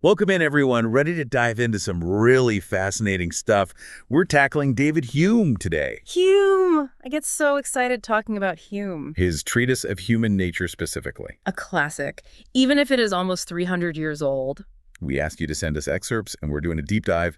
Welcome in, everyone. Ready to dive into some really fascinating stuff. We're tackling David Hume today. Hume! I get so excited talking about Hume. His treatise of human nature specifically. A classic, even if it is almost 300 years old. We asked you to send us excerpts, and we're doing a deep dive,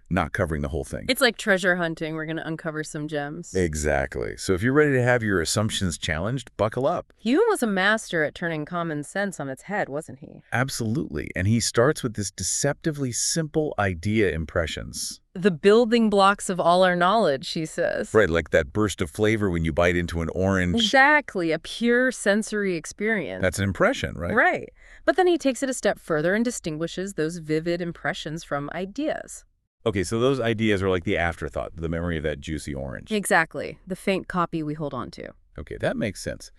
not covering the whole thing. It's like treasure hunting. We're going to uncover some gems. Exactly. So if you're ready to have your assumptions challenged, buckle up. Hume was a master at turning common sense on its head, wasn't he? Absolutely. And he starts with this deceptively simple idea: impressions. The building blocks of all our knowledge, he says. Right, like that burst of flavor when you bite into an orange. Exactly, a pure sensory experience. That's an impression, right? Right. But then he takes it a step further and distinguishes those vivid impressions from ideas. Okay, so those ideas are like the afterthought, the memory of that juicy orange. Exactly, the faint copy we hold on to. Okay, that makes sense.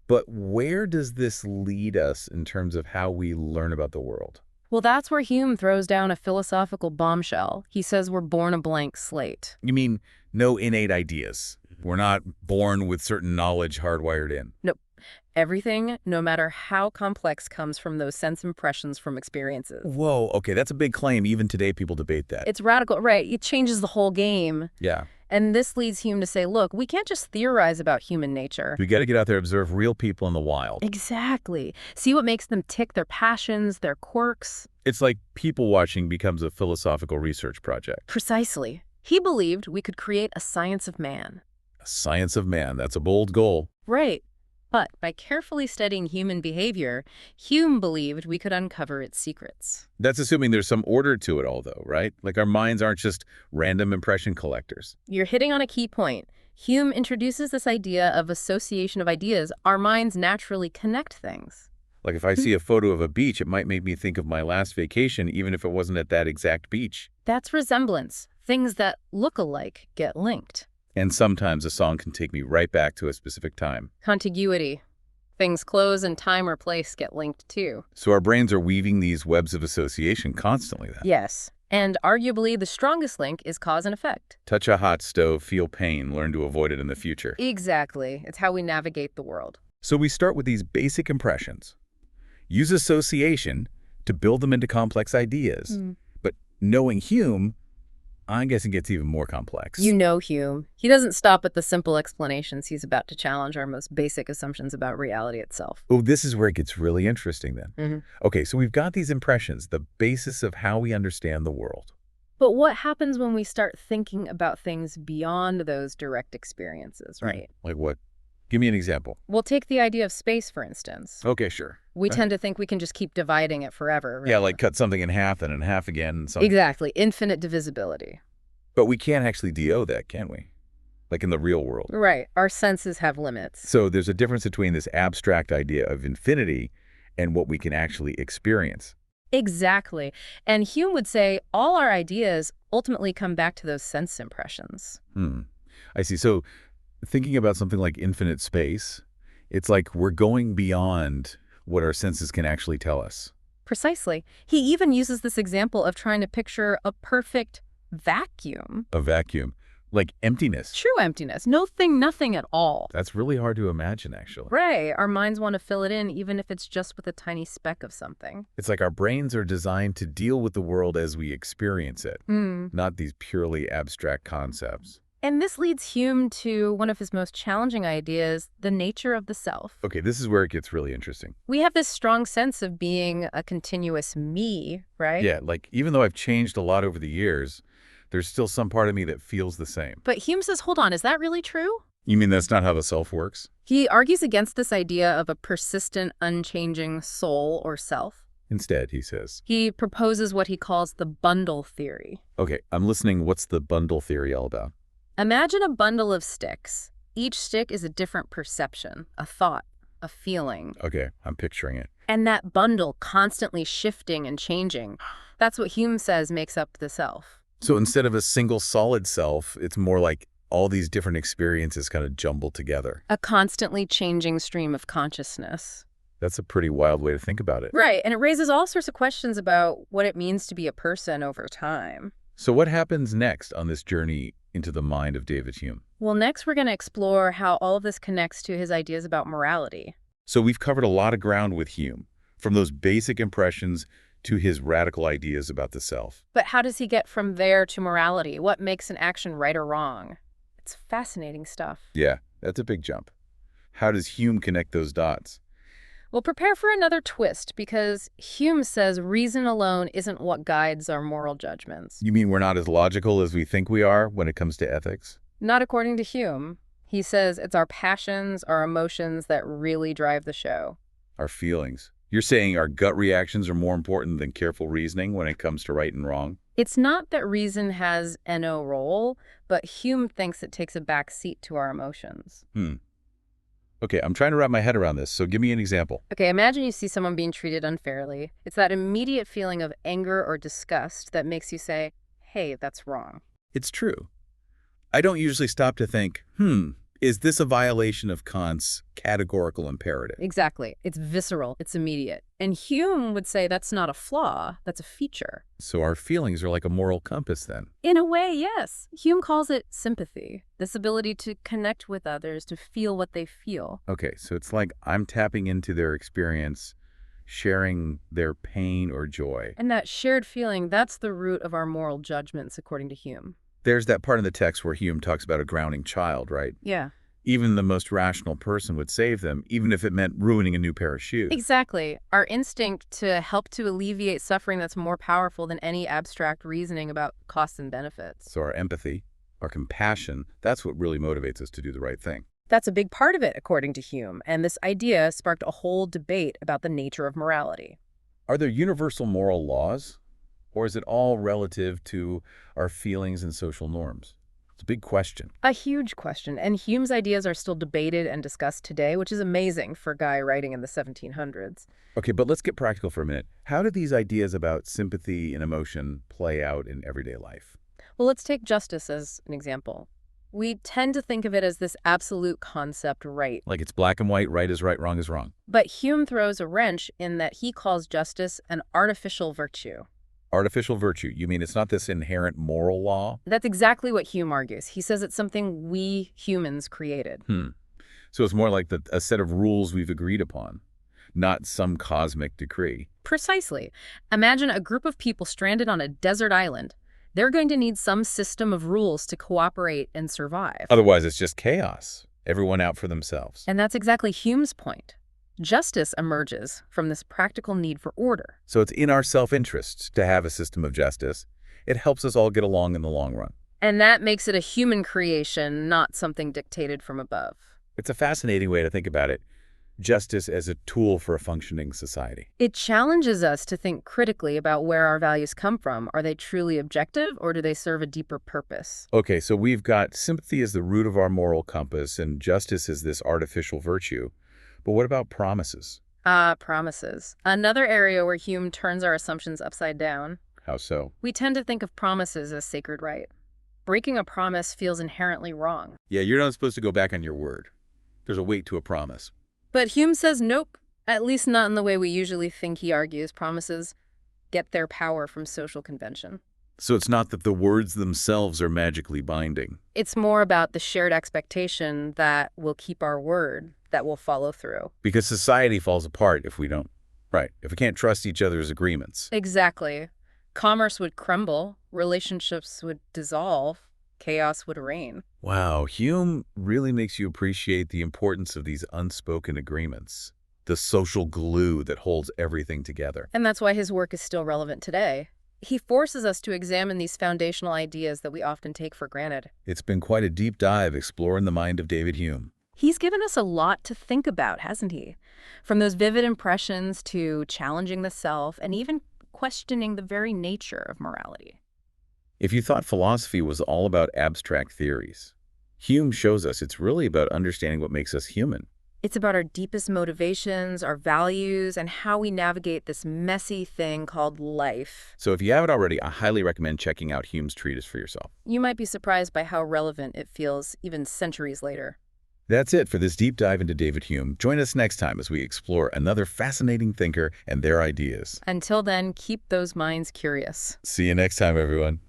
But where does this lead us in terms of how we learn about the world? Well, that's where Hume throws down a philosophical bombshell. He says we're born a blank slate. You mean no innate ideas? We're not born with certain knowledge hardwired in? Nope. Everything, no matter how complex, comes from those sense impressions from experiences. Whoa, okay, that's a big claim. Even today, people debate that. It's radical, right? It changes the whole game. Yeah. And this leads Hume to say, look, we can't just theorize about human nature. We got to get out there, observe real people in the wild. Exactly. See what makes them tick, their passions, their quirks. It's like people watching becomes a philosophical research project. Precisely. He believed we could create a science of man. A science of man, that's a bold goal. Right. But by carefully studying human behavior, Hume believed we could uncover its secrets. That's assuming there's some order to it all, though, right? Like our minds aren't just random impression collectors. You're hitting on a key point. Hume introduces this idea of association of ideas. Our minds naturally connect things. Like if I see a photo of a beach, it might make me think of my last vacation, even if it wasn't at that exact beach. That's resemblance. Things that look alike get linked. And sometimes a song can take me right back to a specific time. Contiguity. Things close and time or place get linked too. So our brains are weaving these webs of association constantly then. Yes. And arguably the strongest link is cause and effect. Touch a hot stove, feel pain, learn to avoid it in the future. Exactly. It's how we navigate the world. So we start with these basic impressions. Use association to build them into complex ideas. But knowing Hume, I'm guessing gets even more complex. You know Hume. He doesn't stop at the simple explanations. He's about to challenge our most basic assumptions about reality itself. Oh, this is where it gets really interesting then. Okay, so we've got these impressions, the basis of how we understand the world. But what happens when we start thinking about things beyond those direct experiences, right? Like what? Give me an example. We'll take the idea of space, for instance. Okay, sure. We tend to think we can just keep dividing it forever. Right? Yeah, like cut something in half and in half again. And something. Exactly. Infinite divisibility. But we can't actually DO that, can we? Like in the real world. Right. Our senses have limits. So there's a difference between this abstract idea of infinity and what we can actually experience. Exactly. And Hume would say all our ideas ultimately come back to those sense impressions. I see. So thinking about something like infinite space, it's like we're going beyond what our senses can actually tell us. Precisely. He even uses this example of trying to picture a perfect vacuum. A vacuum. Like emptiness. True emptiness. No thing, nothing at all. That's really hard to imagine, actually. Right. Our minds want to fill it in, even if it's just with a tiny speck of something. It's like our brains are designed to deal with the world as we experience it, not these purely abstract concepts. And this leads Hume to one of his most challenging ideas, the nature of the self. Okay, this is where it gets really interesting. We have this strong sense of being a continuous me, right? Yeah, like even though I've changed a lot over the years, there's still some part of me that feels the same. But Hume says, hold on, is that really true? You mean that's not how the self works? He argues against this idea of a persistent, unchanging soul or self. Instead, he says. He proposes what he calls the bundle theory. Okay, I'm listening. What's the bundle theory all about? Imagine a bundle of sticks. Each stick is a different perception, a thought, a feeling. Okay, I'm picturing it. And that bundle constantly shifting and changing. That's what Hume says makes up the self. So instead of a single solid self, it's more like all these different experiences kind of jumbled together. A constantly changing stream of consciousness. That's a pretty wild way to think about it. Right, and it raises all sorts of questions about what it means to be a person over time. So what happens next on this journey into the mind of David Hume? Well, next we're going to explore how all of this connects to his ideas about morality. So we've covered a lot of ground with Hume, from those basic impressions to his radical ideas about the self. But how does he get from there to morality? What makes an action right or wrong? It's fascinating stuff. Yeah, that's a big jump. How does Hume connect those dots? Well, prepare for another twist, because Hume says reason alone isn't what guides our moral judgments. You mean we're not as logical as we think we are when it comes to ethics? Not according to Hume. He says it's our passions, our emotions that really drive the show. Our feelings. You're saying our gut reactions are more important than careful reasoning when it comes to right and wrong? It's not that reason has no role, but Hume thinks it takes a back seat to our emotions. Okay, I'm trying to wrap my head around this, so give me an example. Okay, imagine you see someone being treated unfairly. It's that immediate feeling of anger or disgust that makes you say, hey, that's wrong. It's true. I don't usually stop to think, is this a violation of Kant's categorical imperative? Exactly. It's visceral. It's immediate. And Hume would say that's not a flaw. That's a feature. So our feelings are like a moral compass then? In a way, yes. Hume calls it sympathy, this ability to connect with others, to feel what they feel. Okay, so it's like I'm tapping into their experience, sharing their pain or joy. And that shared feeling, that's the root of our moral judgments, according to Hume. There's that part in the text where Hume talks about a drowning child, right? Yeah. Even the most rational person would save them, even if it meant ruining a new pair of shoes. Exactly. Our instinct to help to alleviate suffering, that's more powerful than any abstract reasoning about costs and benefits. So our empathy, our compassion, that's what really motivates us to do the right thing. That's a big part of it, according to Hume, and this idea sparked a whole debate about the nature of morality. Are there universal moral laws? Or is it all relative to our feelings and social norms? It's a big question. A huge question, and Hume's ideas are still debated and discussed today, which is amazing for a guy writing in the 1700s. Okay, but let's get practical for a minute. How do these ideas about sympathy and emotion play out in everyday life? Well, let's take justice as an example. We tend to think of it as this absolute concept, right? Like it's black and white, right is right, wrong is wrong. But Hume throws a wrench in that he calls justice an artificial virtue. Artificial virtue. You mean it's not this inherent moral law? That's exactly what Hume argues. He says it's something we humans created. So it's more like a set of rules we've agreed upon, not some cosmic decree. Precisely. Imagine a group of people stranded on a desert island. They're going to need some system of rules to cooperate and survive. Otherwise, it's just chaos. Everyone out for themselves. And that's exactly Hume's point. Justice emerges from this practical need for order. So it's in our self-interest to have a system of justice. It helps us all get along in the long run. And that makes it a human creation, not something dictated from above. It's a fascinating way to think about it. Justice as a tool for a functioning society. It challenges us to think critically about where our values come from. Are they truly objective, or do they serve a deeper purpose? Okay, so we've got sympathy as the root of our moral compass and justice as this artificial virtue. But what about promises? Promises. Another area where Hume turns our assumptions upside down. How so? We tend to think of promises as sacred right. Breaking a promise feels inherently wrong. Yeah, you're not supposed to go back on your word. There's a weight to a promise. But Hume says nope, at least not in the way we usually think. He argues promises get their power from social convention. So it's not that the words themselves are magically binding. It's more about the shared expectation that we'll keep our word, that we'll follow through. Because society falls apart if we don't. Right. If we can't trust each other's agreements. Exactly. Commerce would crumble, relationships would dissolve, chaos would reign. Wow, Hume really makes you appreciate the importance of these unspoken agreements. The social glue that holds everything together. And that's why his work is still relevant today. He forces us to examine these foundational ideas that we often take for granted. It's been quite a deep dive exploring the mind of David Hume. He's given us a lot to think about, hasn't he? From those vivid impressions to challenging the self and even questioning the very nature of morality. If you thought philosophy was all about abstract theories, Hume shows us it's really about understanding what makes us human. It's about our deepest motivations, our values, and how we navigate this messy thing called life. So if you haven't already, I highly recommend checking out Hume's treatise for yourself. You might be surprised by how relevant it feels even centuries later. That's it for this deep dive into David Hume. Join us next time as we explore another fascinating thinker and their ideas. Until then, keep those minds curious. See you next time, everyone.